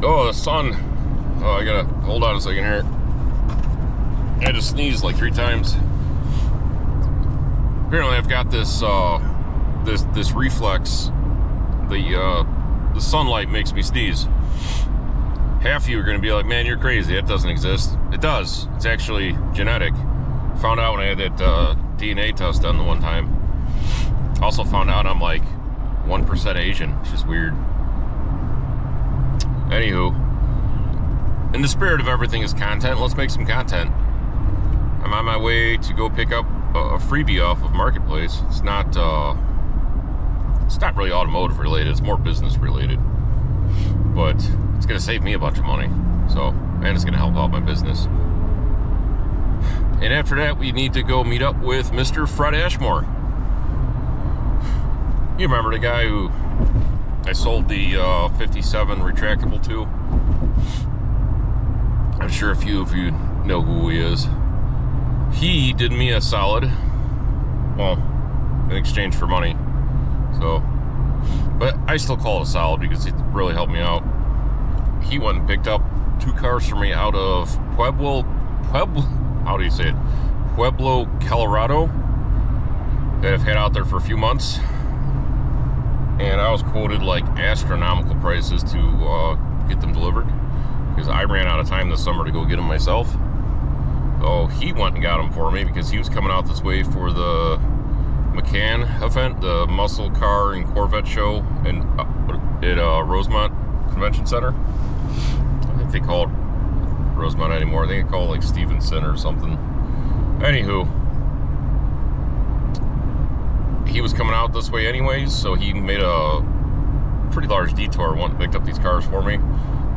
Oh, the sun. Oh, I gotta hold on a second here. I just sneezed like 3 times. Apparently, I've got this this reflex. The sunlight makes me sneeze. Half of you are gonna be like, "Man, you're crazy. That doesn't exist." It does. It's actually genetic. Found out when I had that DNA test done the one time. Also found out I'm like 1% Asian, which is weird. Anywho, in the spirit of everything is content, let's make some content. I'm on my way to go pick up a freebie off of Marketplace. It's not really automotive related, it's more business related. But it's gonna save me a bunch of money. So, and it's gonna help out my business. And after that, we need to go meet up with Mr. Fred Ashmore. You remember the guy who I sold the 57 retractable to? I'm sure a few of you know who he is. He did me a solid, well, in exchange for money. So, but I still call it a solid because it really helped me out. He went and picked up 2 cars for me out of Pueblo, how do you say it? Pueblo, Colorado, that I've had out there for a few months. And I was quoted like astronomical prices to get them delivered because I ran out of time this summer to go get them myself. So he went and got them for me because he was coming out this way for the McCann event, the muscle car and Corvette show at Rosemont Convention Center. I think they call it Rosemont anymore. I think they call it like Stevenson or something. Anywho, he was coming out this way anyways, so he made a pretty large detour, went and picked up these cars for me,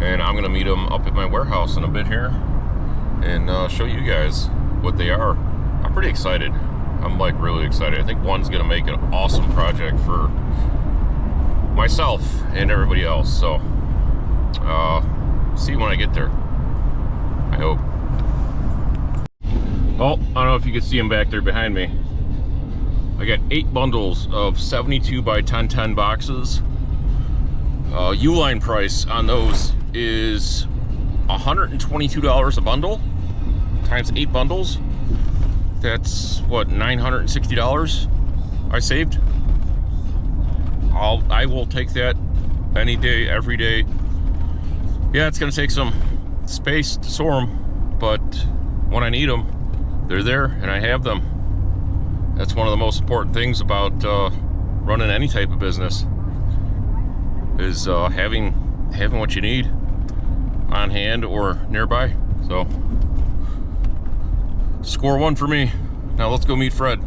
and I'm gonna meet him up at my warehouse in a bit here and show you guys what they are. I'm pretty excited. I'm like really excited. I think one's gonna make an awesome project for myself and everybody else. So see you when I get there, I hope. Oh, I don't know if you can see them back there behind me. I got 8 bundles of 72 by 1010 boxes. Uline price on those is $122 a bundle times 8 bundles. That's what, $960 I saved. I will take that any day, every day. Yeah, it's gonna take some space to store them, but when I need them, they're there and I have them. That's one of the most important things about running any type of business, is having what you need on hand or nearby. So, score 1 for me. Now let's go meet Fred.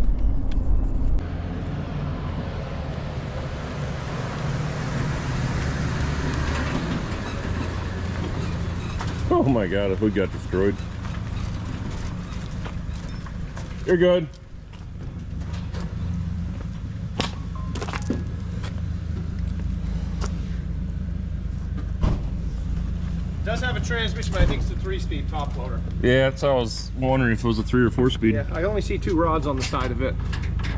Oh my God, the hood got destroyed. You're good. It does have a transmission, but I think it's a 3-speed top loader. Yeah, that's how I was wondering if it was a 3 or 4 speed. Yeah, I only see 2 rods on the side of it,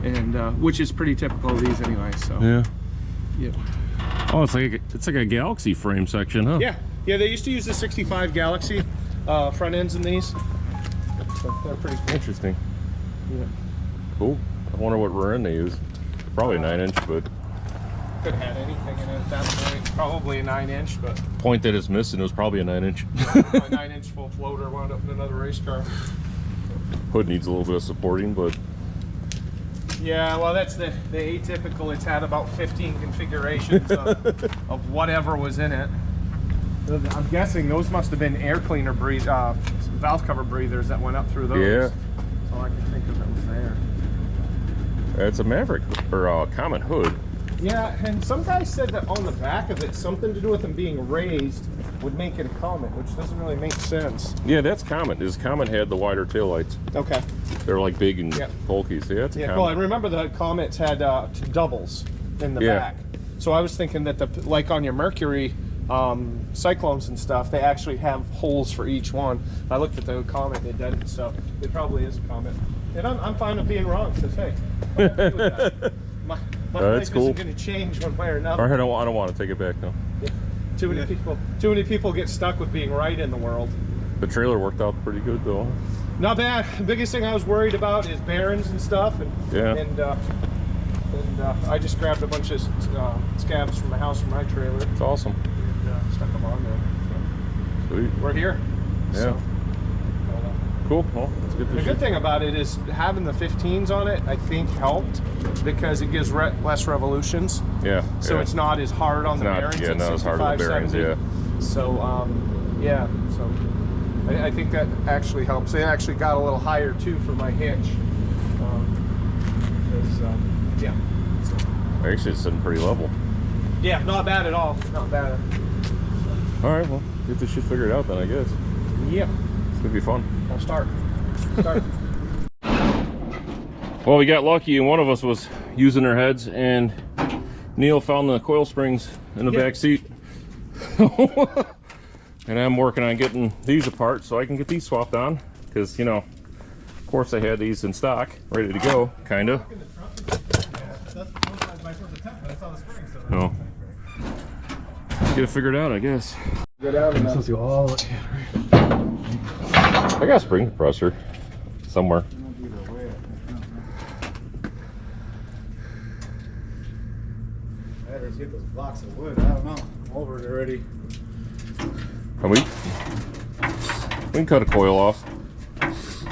and which is pretty typical of these anyway. So yeah. Yeah. Oh, it's like a Galaxy frame section, huh? Yeah. Yeah, they used to use the 65 Galaxy front ends in these. So they're pretty cool. Interesting. Yeah. Cool. I wonder what rear end they use. Probably a 9-inch, but could have had anything in it at that point. Probably a 9-inch, but point that is missing was probably a 9-inch. a 9-inch full floater wound up in another race car. Hood needs a little bit of supporting, but yeah, well, that's the atypical. It's had about 15 configurations of whatever was in it. I'm guessing those must have been air cleaner valve cover breathers that went up through those. yeah, That's all I can think of that was there. it's a Maverick or a Comet hood. Yeah, and some guy said that on the back of it, something to do with them being raised would make it a Comet, which doesn't really make sense. Yeah, that's Comet. This Comet had the wider taillights. Okay. They're like big and bulky. So yeah, it's a Comet. Well, I remember the Comets had doubles in the back. So I was thinking that like on your Mercury Cyclones and stuff, they actually have holes for each one. I looked at the Comet and it didn't, so it probably is a Comet. And I'm fine with being wrong, because hey, I'm okay with that. My life cool. isn't going to change one way or another. I don't want to take it back now. Yeah. Too many people get stuck with being right in the world. The trailer worked out pretty good though. Not bad. The biggest thing I was worried about is bearings and stuff, and I just grabbed a bunch of scabs from my house from my trailer. It's awesome. And stuck them on there. So Sweet. we're here. Yeah. So, cool. Well, that's good. the good thing about it is having the 15s on it, I think, helped because it gives less revolutions. Yeah. So it's not as hard on the bearings. Yeah, not as hard on the bearings. Yeah. So yeah. So I think that actually helps. It actually got a little higher too for my hitch. Yeah. So, actually, it's sitting pretty level. yeah, not bad at all. Not bad. All right. Well, get this shit figured out then, I guess. Yeah. It's gonna be fun. I'll start. Well, we got lucky and one of us was using their heads and Neil found the coil springs in the back seat. And I'm working on getting these apart so I can get these swapped on because, you know, of course I had these in stock ready to go, kind of. No. Get it figured out, I guess. Get out and I got a spring compressor somewhere. Better get those blocks of wood. I don't know. I'm over it already. And we can cut a coil off. I was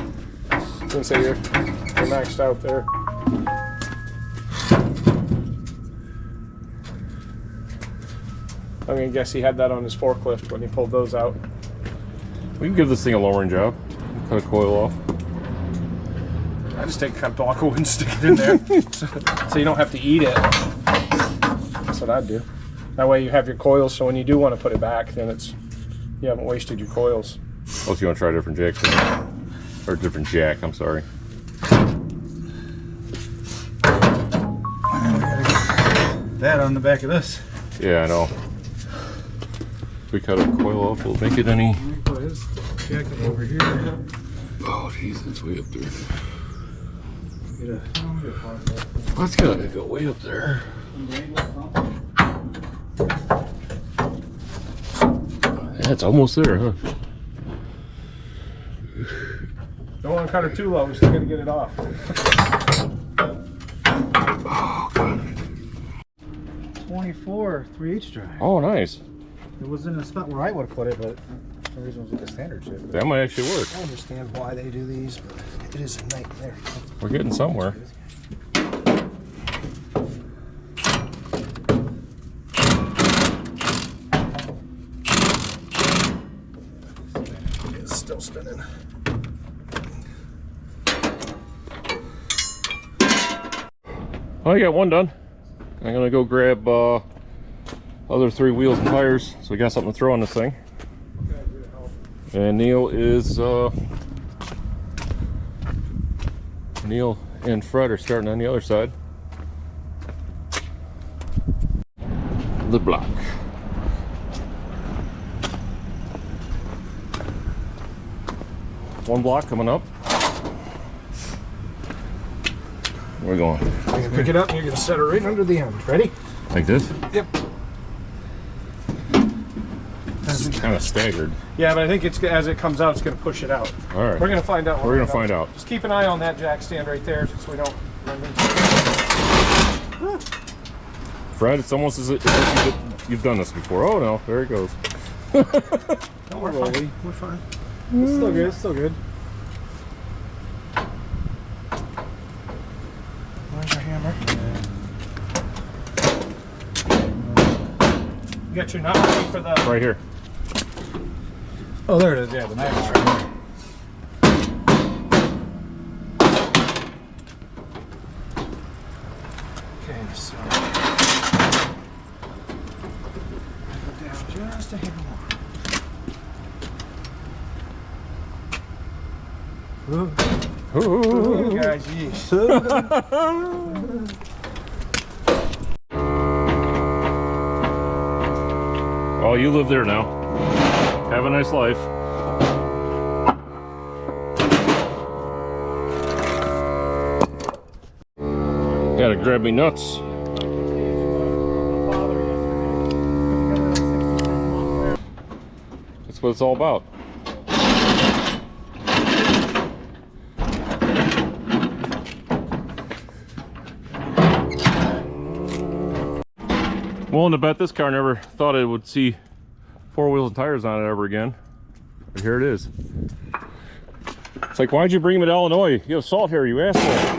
gonna say you're maxed out there. I'm gonna guess he had that on his forklift when he pulled those out. We can give this thing a lowering job. Cut a coil off. I just take a block of wood and stick it in there, so you don't have to eat it. That's what I'd do. That way you have your coils, so when you do want to put it back, then you haven't wasted your coils. Oh, so you want to try a different jack? Or a different jack, I'm sorry. That on the back of this. Yeah, I know. If we cut a coil off, we'll make it any... Put his jacket over here. Oh, jeez, it's way up there. Get That's gotta go way up there. Yeah, it's almost there, huh? Don't want to cut her too low, we're still gonna get it off. Oh, God. 24 3/8 drive. Oh, nice. It was in a spot where I would have put it, but for some reason it was with the standard shit. That might actually work. I understand why they do these, but it is a nightmare. We're getting somewhere. It's still spinning. Well, I got one done. I'm gonna go grab other 3 wheels and tires, so we got something to throw on this thing. And Neil and Fred are starting on the other side. The block. One block coming up. Where are we going? You're gonna pick it up and you're gonna set her right under the end. Ready? Like this? Yep. It's kind of staggered. Yeah, but I think it's as it comes out, it's gonna push it out. All right. We're gonna find out. We're gonna find out. Just keep an eye on that jack stand right there, so we don't run into it. Fred, it's almost as if you've done this before. Oh no, there it goes. Don't worry, we're fine. It's still good, it's still good. Where's your hammer? You got your knot ready for the... Right here. Oh, there it is, yeah, the knife is right here. Okay, so... Go down just a hair more. Ooh. Guys, yeesh. Oh, you live there now. Have a nice life. Gotta grab me nuts. That's what it's all about. Willing to bet this car never thought it would see 4 wheels and tires on it ever again. But here it is. It's like, why'd you bring him to Illinois? You have salt here, you asshole.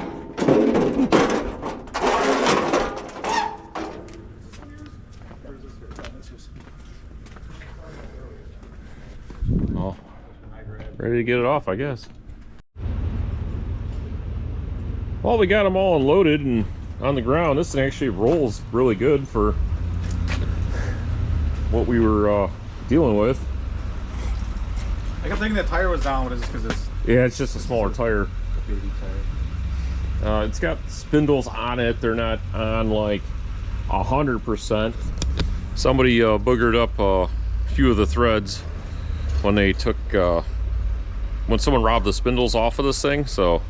Oh, ready to get it off, I guess. Well, we got them all unloaded and on the ground. This thing actually rolls really good for what we were dealing with. I kept thinking the tire was down, but it's just because it's... Yeah, it's just a smaller tire. Baby tire. It's got spindles on it. They're not on like 100%. Somebody boogered up a few of the threads when they took when someone robbed the spindles off of this thing, so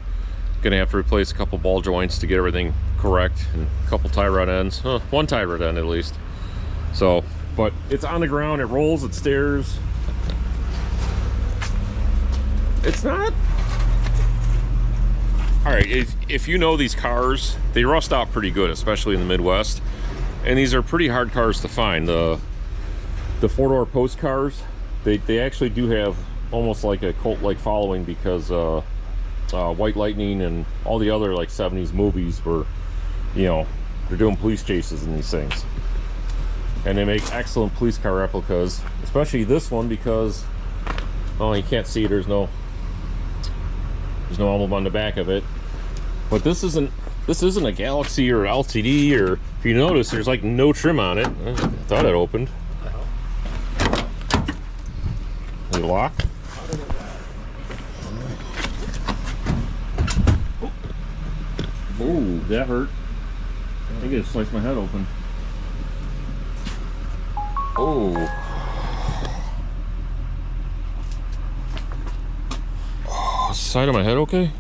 gonna have to replace a couple ball joints to get everything correct, and a couple tie rod ends, one tie rod end at least. So, but it's on the ground, it rolls, it steers. It's not... All right, if you know these cars, they rust out pretty good, especially in the Midwest, and these are pretty hard cars to find. The 4-door post cars, they actually do have almost like a cult-like following, because White Lightning and all the other like 70s movies were, you know, they're doing police chases in these things, and they make excellent police car replicas, especially this one, because, oh, you can't see, there's no emblem on the back of it, but this isn't a Galaxy or LTD, or if you notice, there's like no trim on it. I thought it opened. Is it lock? Oh, that hurt. I think it sliced my head open. Oh. Is the side of my head okay?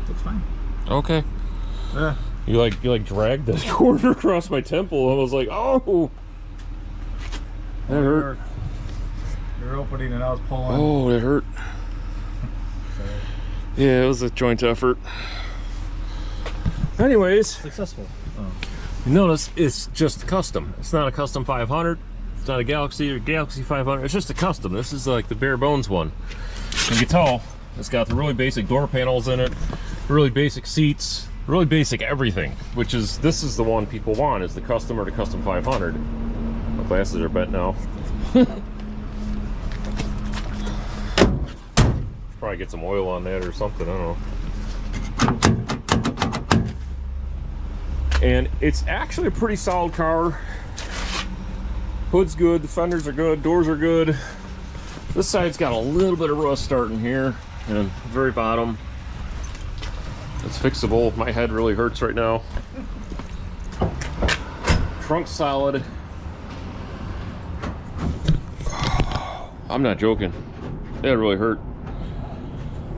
Looks fine. Okay. Yeah. You like dragged the corner across my temple. I was like, oh. That hurt. You're opening and I was pulling. Oh, that hurt. Yeah, it was a joint effort. Anyways, Successful. Oh. you notice it's just custom. It's not a custom 500. It's not a Galaxy or Galaxy 500. It's just a custom. This is like the bare bones one. You can tell it's got the really basic door panels in it, really basic seats, really basic everything. Which is, this is the one people want, is the custom or the custom 500. My glasses are bent now. Probably get some oil on that or something, I don't know. And it's actually a pretty solid car. Hood's good, the fenders are good, doors are good. This side's got a little bit of rust starting here, and the very bottom. It's fixable. My head really hurts right now. Trunk's solid. I'm not joking. That really hurt.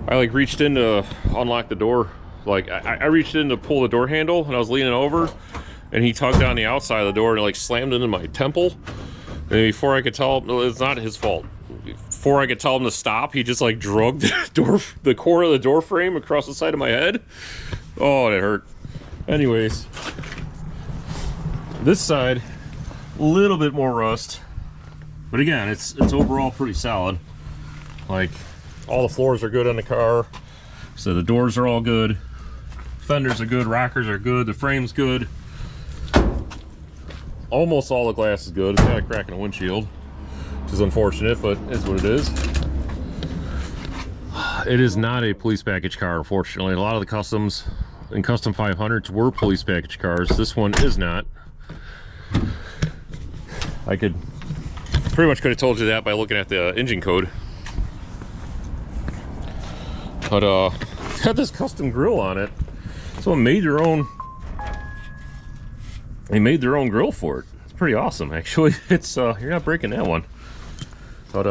I like reached in to unlock the door. Like I reached in to pull the door handle, and I was leaning over, and he tugged on the outside of the door and like slammed into my temple. And before I could tell him, it's not his fault. Before I could tell him to stop, he just like drug the core of the door frame across the side of my head. Oh, that hurt. Anyways, this side, a little bit more rust, but again, it's overall pretty solid. Like, all the floors are good on the car, so the doors are all good, fenders are good, rockers are good, the frame's good, almost all the glass is good. It's got a crack in the windshield, which is unfortunate, but it's what it is. It is not a police package car, unfortunately. A lot of the customs and custom 500s were police package cars. This one is not. I could pretty much could have told you that by looking at the engine code. But it's got this custom grill on it. Someone made their own. They made their own grill for it. It's pretty awesome, actually. It's you're not breaking that one. But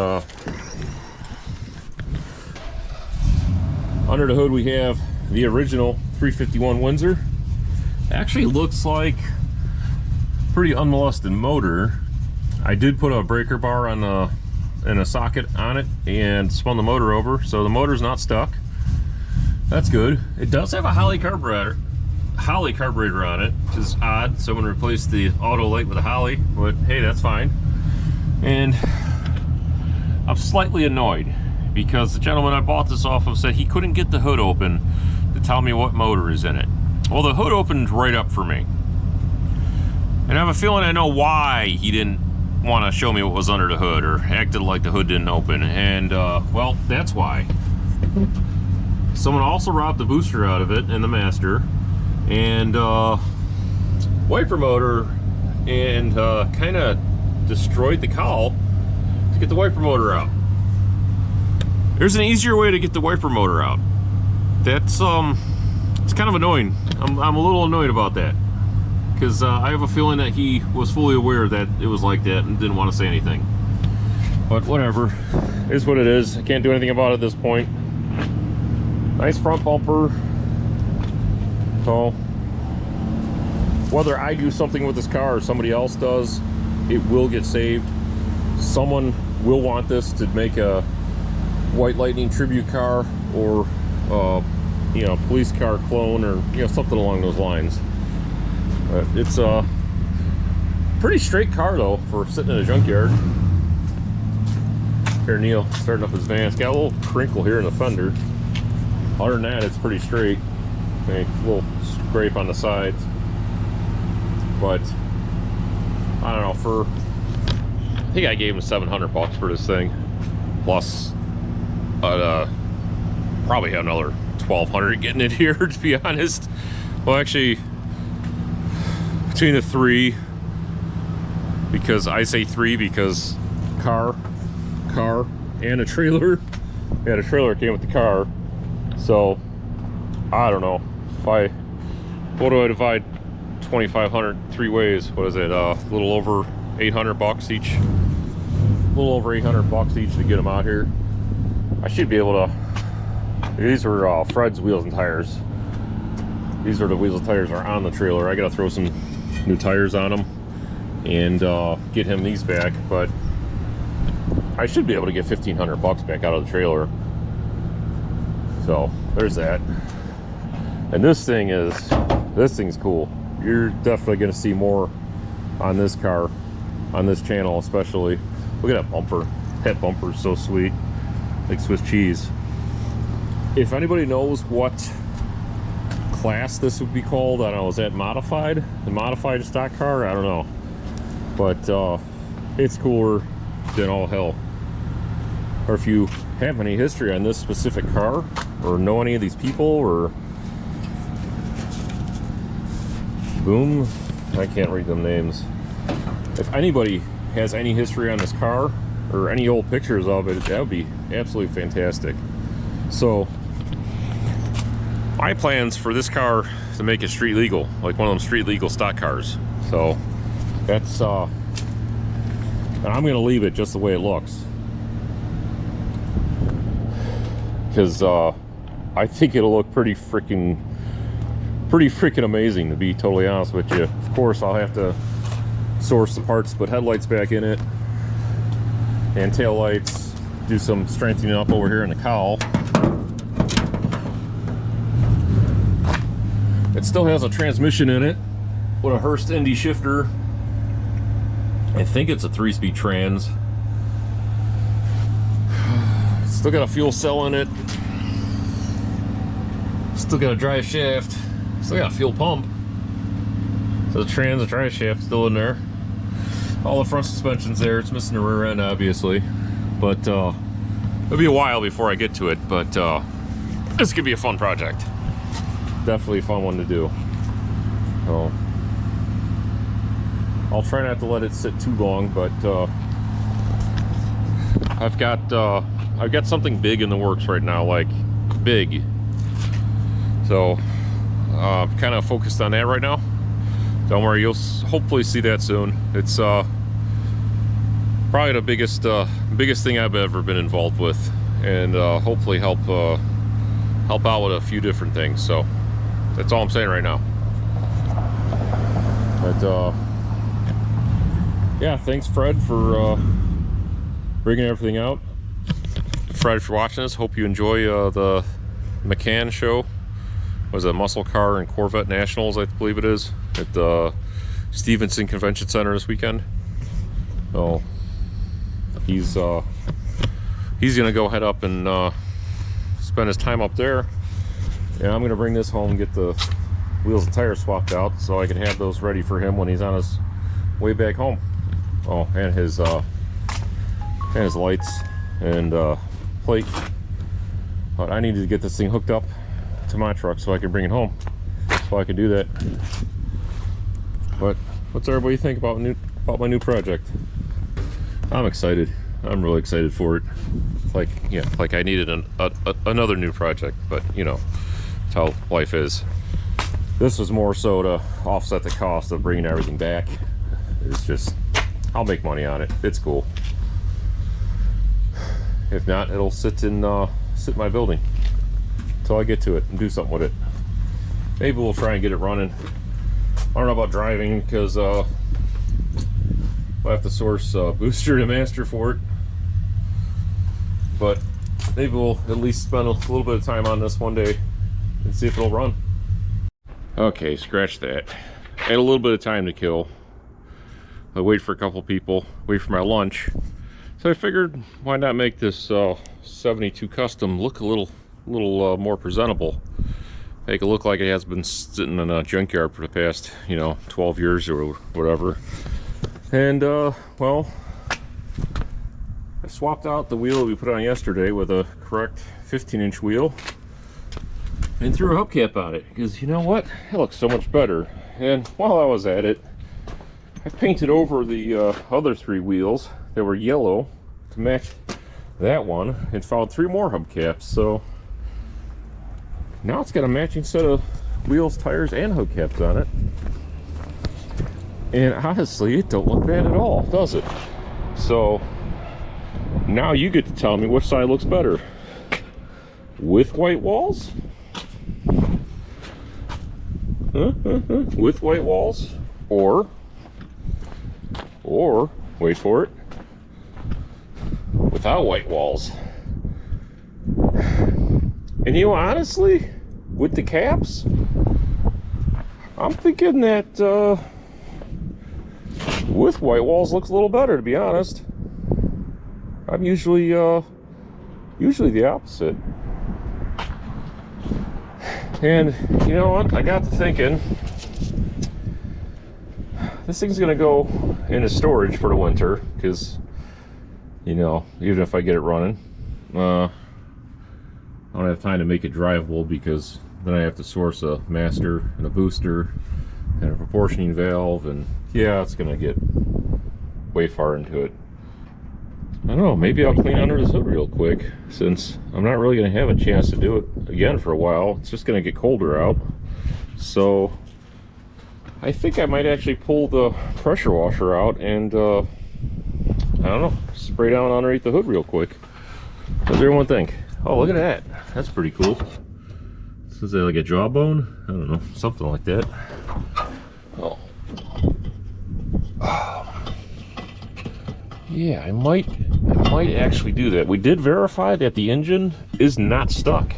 under the hood we have the original 351 Windsor. Actually looks like pretty unmolested motor. I did put a breaker bar on the and a socket on it and spun the motor over, so the motor's not stuck. That's good. It does have a Holley carburetor on it, which is odd. Someone replaced the auto light with a Holley, but hey, that's fine. And I'm slightly annoyed because the gentleman I bought this off of said he couldn't get the hood open to tell me what motor is in it. Well, the hood opened right up for me. And I have a feeling I know why he didn't want to show me what was under the hood, or acted like the hood didn't open. And well, that's why. Someone also robbed the booster out of it and the master, and wiper motor, and kind of destroyed the cowl to get the wiper motor out. There's an easier way to get the wiper motor out. That's it's kind of annoying. I'm a little annoyed about that, because I have a feeling that he was fully aware that it was like that and didn't want to say anything. But whatever, it is what it is. I can't do anything about it at this point. Nice front bumper. So whether I do something with this car or somebody else does, it will get saved. Someone will want this to make a White Lightning tribute car, or you know, police car clone, or you know, something along those lines. It's a pretty straight car though for sitting in a junkyard. Here, Neil starting up his van. It's got a little crinkle here in the fender. Other than that, it's pretty straight. A little scrape on the sides, but I don't know. I think I gave him $700 for this thing, plus probably have another $1,200 getting it here, to be honest. Well, actually, between the three, because I say three because car, and a trailer. Yeah, the trailer came with the car. So I don't know if what do I divide 2,500 three ways? What is it? A little over $800 each. A little over $800 each to get them out here. I should be able to. These are Fred's wheels and tires. These are the wheels and tires are on the trailer. I gotta throw some new tires on them and get him these back, but I should be able to get $1,500 back out of the trailer. So there's that. And this thing's cool. You're definitely gonna see more on this car, on this channel especially. Look at that bumper. That bumper is so sweet, like Swiss cheese. If anybody knows what class this would be called, I don't know, is that modified? The modified stock car? I don't know. But it's cooler than all hell. Or if you have any history on this specific car, or know any of these people, or boom, I can't read them names. If anybody has any history on this car, or any old pictures of it, that would be absolutely fantastic. So my plans for this car to make it street legal, like one of them street legal stock cars. So that's and I'm gonna leave it just the way it looks, because I think it'll look pretty freaking amazing, to be totally honest with you. Of course, I'll have to source the parts to put headlights back in it, and tail lights, do some strengthening up over here in the cowl. It still has a transmission in it with a Hurst Indy shifter. I think it's a 3-speed trans. Still got a fuel cell in it. Still got a drive shaft. Still got a fuel pump. So the trans and drive shaft still in there. All the front suspension's there. It's missing the rear end, obviously. But it'll be a while before I get to it. But this could be a fun project. Definitely a fun one to do. So I'll try not to let it sit too long, but I've got something big in the works right now, like big. So kind of focused on that right now. Don't worry, you'll hopefully see that soon. It's probably the biggest thing I've ever been involved with, and hopefully help out with a few different things. So that's all I'm saying right now. But yeah, thanks Fred for bringing everything out. Fred, for watching this, hope you enjoy the McCann show. Was it Muscle Car and Corvette Nationals, I believe it is, at the Stevenson Convention Center this weekend. So he's gonna go head up and spend his time up there, and I'm gonna bring this home and get the wheels and tires swapped out so I can have those ready for him when he's on his way back home. Oh, and his lights and plate. But I needed to get this thing hooked up to my truck so I can bring it home, so I can do that. But what's everybody think about my new project? I'm excited. I'm really excited for it. Like, yeah, like I needed another new project, but you know, that's how life is. This was more so to offset the cost of bringing everything back. It's just, I'll make money on it. It's cool. If not, it'll sit in my building until I get to it and do something with it. Maybe we'll try and get it running. I don't know about driving because I'll have to source a booster and a master for it. But maybe we'll at least spend a little bit of time on this one day and see if it'll run. Okay, scratch that. I had a little bit of time to kill. I wait for a couple people, wait for my lunch. So I figured, why not make this 72 Custom look a little more presentable. Make it look like it has been sitting in a junkyard for the past, you know, 12 years or whatever. And well, I swapped out the wheel that we put on yesterday with a correct 15-inch wheel and threw a hubcap on it, because you know what, it looks so much better. And while I was at it, I painted over the other 3 wheels that were yellow to match that one, and found 3 more hubcaps. So now it's got a matching set of wheels, tires, and hubcaps on it. And honestly, it don't look bad at all, does it? So now you get to tell me which side looks better. With white walls? With white walls? Or, wait for it, without white walls. And you know, honestly, with the caps, I'm thinking that with white walls looks a little better, to be honest. I'm usually the opposite. And you know what, I got to thinking, this thing's gonna go into storage for the winter, because you know, even if I get it running, I don't have time to make it drivable, because then I have to source a master and a booster and a proportioning valve, and yeah, it's gonna get way far into it. I don't know, maybe I'll clean under this hood real quick, since I'm not really gonna have a chance to do it again for a while. It's just gonna get colder out. So I think I might actually pull the pressure washer out and I don't know, spray down underneath the hood real quick. What does everyone think? Oh, look at that. That's pretty cool. Is that like a jawbone? I don't know, something like that. Oh. Yeah, I might actually do that. We did verify that the engine is not stuck.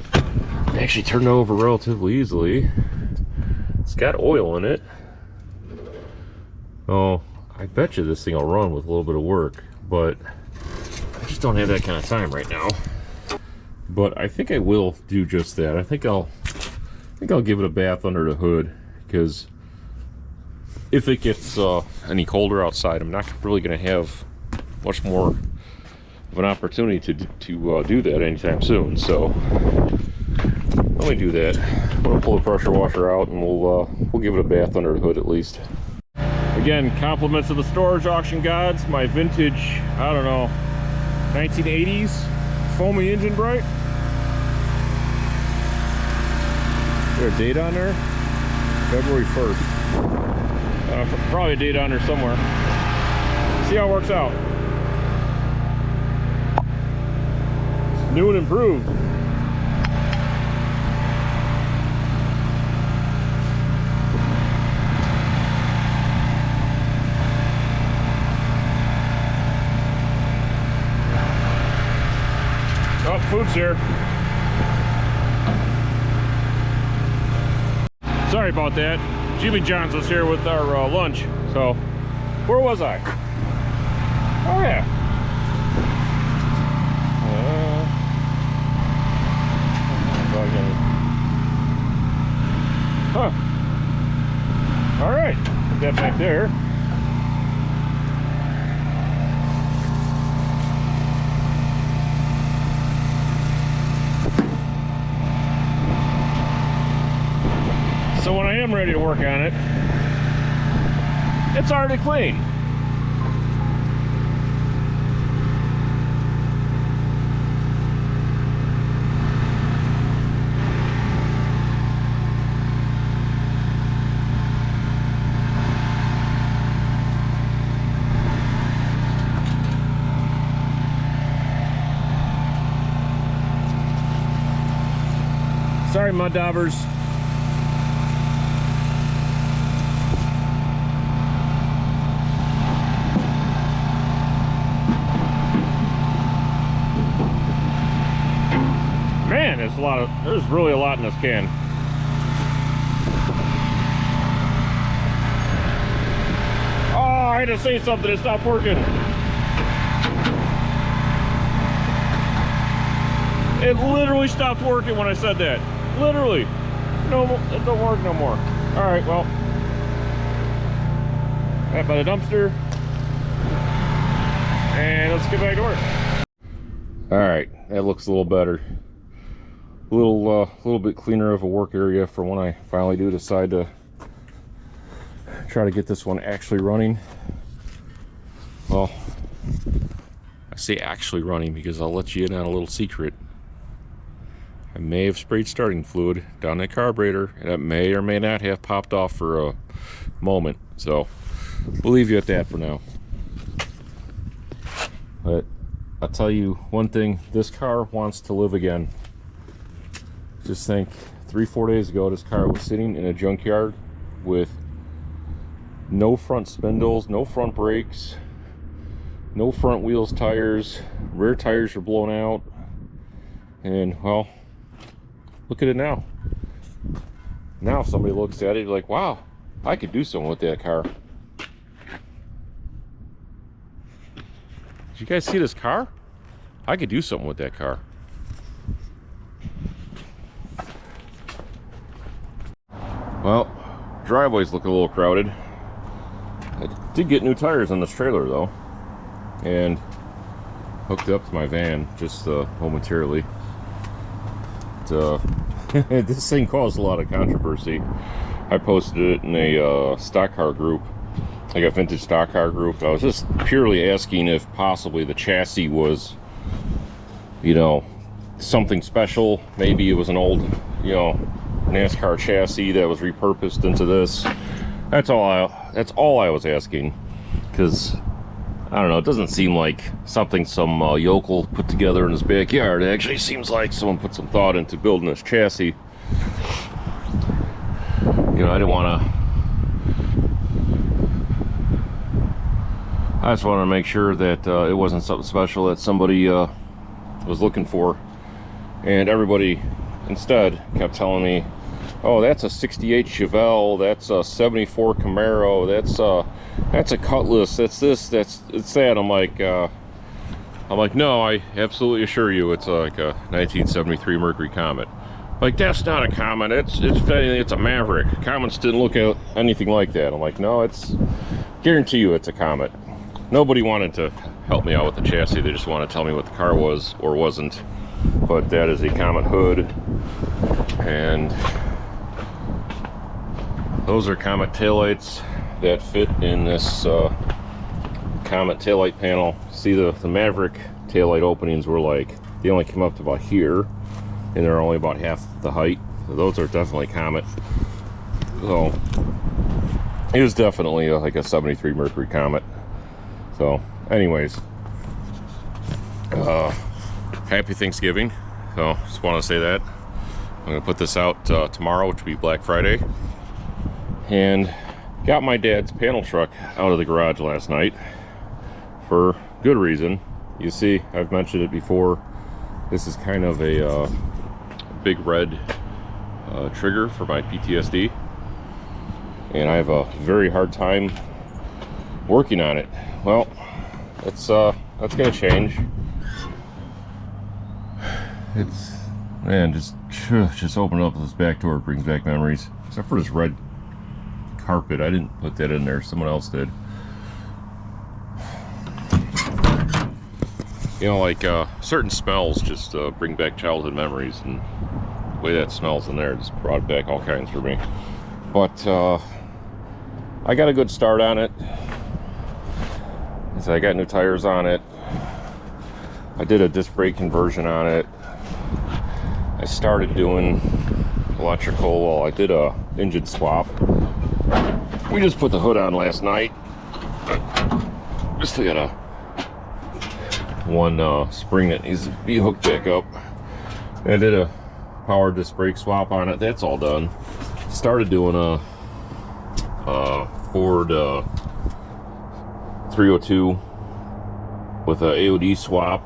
I actually turned it over relatively easily. It's got oil in it. Oh, I bet you this thing will run with a little bit of work, but I just don't have that kind of time right now. But I think I will do just that. I think I'll give it a bath under the hood, because if it gets any colder outside, I'm not really going to have much more of an opportunity to do that anytime soon. So let me do that. I'm going to pull the pressure washer out, and we'll give it a bath under the hood at least. Again, compliments of the storage auction gods. My vintage, I don't know, 1980s foamy engine bright. Is there a date on there? February 1st. Probably a date on there somewhere. See how it works out. It's new and improved. Oh, food's here. Sorry about that. Jimmy John's was here with our lunch. So, where was I? Oh yeah. Huh. All right. Put that back there. So when I am ready to work on it, it's already clean. Sorry, mud daubers. Man, there's really a lot in this can. Oh, I had to say something, it stopped working. It literally stopped working when I said that. Literally. No, it don't work no more. All right, well. Right by the dumpster. And let's get back to work. All right, that looks a little better. A little bit cleaner of a work area for when I finally do decide to try to get this one actually running. Well, I say actually running because I'll let you in on a little secret. I may have sprayed starting fluid down that carburetor, and it may or may not have popped off for a moment. So we'll leave you at that for now. But I'll tell you one thing, this car wants to live again. Just think, 3-4 days ago, this car was sitting in a junkyard with no front spindles, no front brakes, no front wheels tires, rear tires are blown out, and well, look at it now. Now if somebody looks at it, like, wow, I could do something with that car. Did you guys see this car? I could do something with that car. Well, driveway's looking a little crowded. I did get new tires on this trailer though, and hooked up to my van just momentarily. This thing caused a lot of controversy. I posted it in a stock car group, like a vintage stock car group. I was just purely asking if possibly the chassis was, you know, something special. Maybe it was an old, you know, NASCAR chassis that was repurposed into this. That's all I was asking, because I don't know, it doesn't seem like something some yokel put together in his backyard. It actually seems like someone put some thought into building this chassis. You know, I just wanted to make sure that it wasn't something special that somebody was looking for, and everybody instead kept telling me, oh, that's a 68 Chevelle, that's a 74 Camaro, that's a Cutlass, that's this, it's that. I'm like, no, I absolutely assure you it's like a 1973 Mercury Comet. Like, that's not a Comet, it's a Maverick. Comets didn't look at anything like that. I'm like, no, guarantee you it's a Comet. Nobody wanted to help me out with the chassis, they just want to tell me what the car was or wasn't. But that is a Comet hood, and those are Comet taillights that fit in this Comet taillight panel. See, the Maverick taillight openings were like, they only came up to about here, and they're only about half the height. So those are definitely Comet. So it was definitely like a 73 Mercury Comet. So anyways, happy Thanksgiving. So just want to say that I'm gonna put this out tomorrow, which will be Black Friday. And got my dad's panel truck out of the garage last night for good reason. You see, I've mentioned it before, This is kind of a big red trigger for my PTSD, and I have a very hard time working on it. Well, that's gonna change. It's, man, just open up this back door, it brings back memories. Except for this red carpet, I didn't put that in there, someone else did. You know, like certain smells just bring back childhood memories, and the way that smells in there just brought back all kinds for me. But I got a good start on it. So I got new tires on it. I did a disc brake conversion on it. I started doing electrical. Well, I did a engine swap. We just put the hood on last night. Still got one spring that needs to be hooked back up. I did a power disc brake swap on it. That's all done. Started doing a Ford 302 with a AOD swap.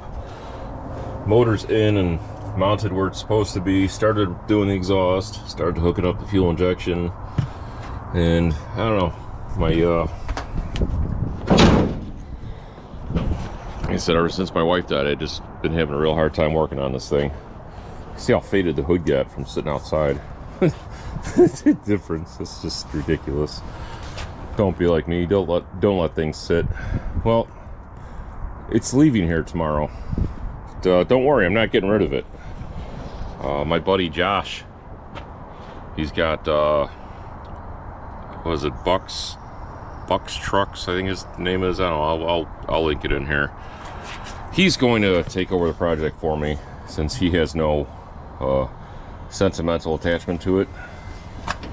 Motor's in and mounted where it's supposed to be. Started doing the exhaust. Started hooking up the fuel injection. And I don't know, my like I said, ever since my wife died, I just been having a real hard time working on this thing. See how faded the hood got from sitting outside. The difference, it's just ridiculous. Don't be like me. Don't let things sit. Well, it's leaving here tomorrow. But, don't worry, I'm not getting rid of it. My buddy Josh, he's got what is it, Bucks Trucks, I think his name is. I don't know, I'll link it in here. He's going to take over the project for me, since he has no sentimental attachment to it,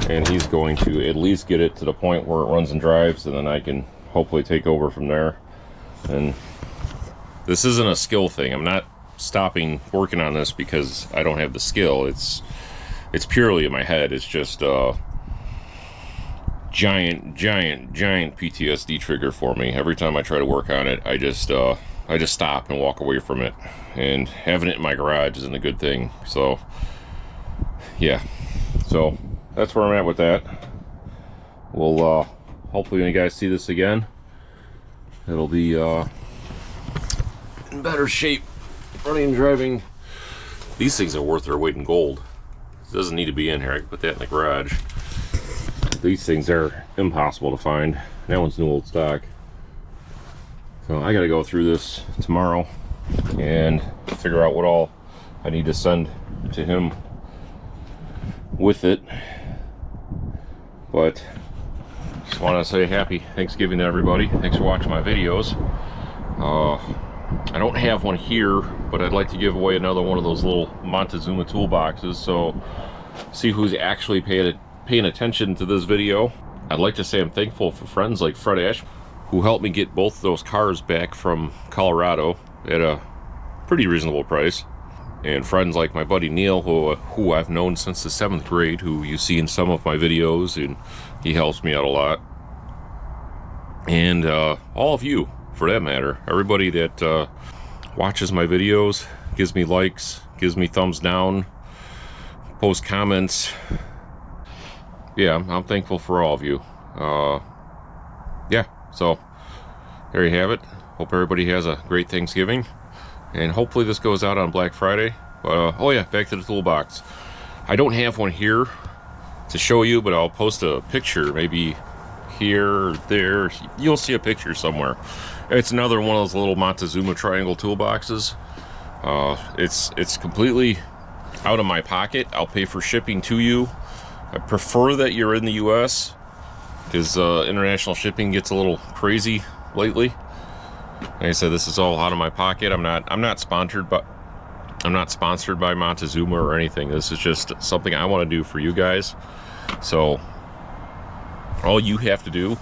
and he's going to at least get it to the point where it runs and drives, and then I can hopefully take over from there. And this isn't a skill thing. I'm not stopping working on this because I don't have the skill. It's purely in my head. It's just giant PTSD trigger for me. Every time I try to work on it, I just stop and walk away from it, and having it in my garage isn't a good thing. So yeah, so that's where I'm at with that. We'll hopefully when you guys see this again, it'll be in better shape, running and driving. These things are worth their weight in gold. It doesn't need to be in here. I can put that in the garage. These things are impossible to find. That one's new old stock. So I gotta go through this tomorrow and figure out what all I need to send to him with it. But just want to say happy Thanksgiving to everybody. Thanks for watching my videos. I don't have one here, but I'd like to give away another one of those little Montezuma toolboxes, so see who's actually paying attention to this video. I'd like to say I'm thankful for friends like Fred Ashmore, who helped me get both those cars back from Colorado at a pretty reasonable price. And friends like my buddy Neil, who I've known since the 7th grade, who you see in some of my videos, and he helps me out a lot. And all of you, for that matter, everybody that watches my videos, gives me likes, gives me thumbs down, posts comments. Yeah, I'm thankful for all of you. Yeah, so there you have it. Hope everybody has a great Thanksgiving, and hopefully this goes out on Black Friday. Oh yeah, back to the toolbox. I don't have one here to show you, but I'll post a picture maybe here or there. You'll see a picture somewhere. It's another one of those little Montezuma triangle toolboxes. It's completely out of my pocket. I'll pay for shipping to you. I prefer that you're in the US, because international shipping gets a little crazy lately. Like I said, this is all out of my pocket. I'm not sponsored by Montezuma or anything. This is just something I want to do for you guys. So all you have to do,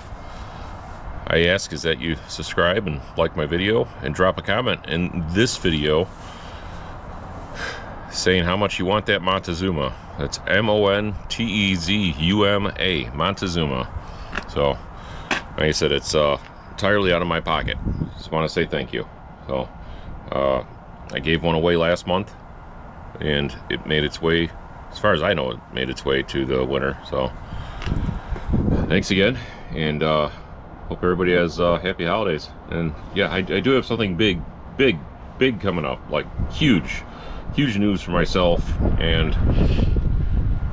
I ask, is that you subscribe and like my video and drop a comment in this video saying how much you want that Montezuma. That's M-O-N-T-E-Z-U-M-A, Montezuma. So like I said, it's entirely out of my pocket. Just want to say thank you. So I gave one away last month. and it made its way, as far as I know, it made its way to the winner. So thanks again, and hope everybody has happy holidays. And yeah, I do have something big coming up, like huge news for myself, and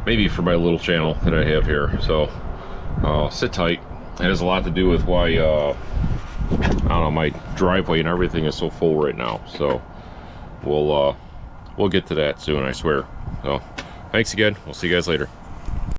maybe for my little channel that I have here. So sit tight. It has a lot to do with why I don't know, my driveway and everything is so full right now. So we'll get to that soon, I swear. So thanks again. We'll see you guys later.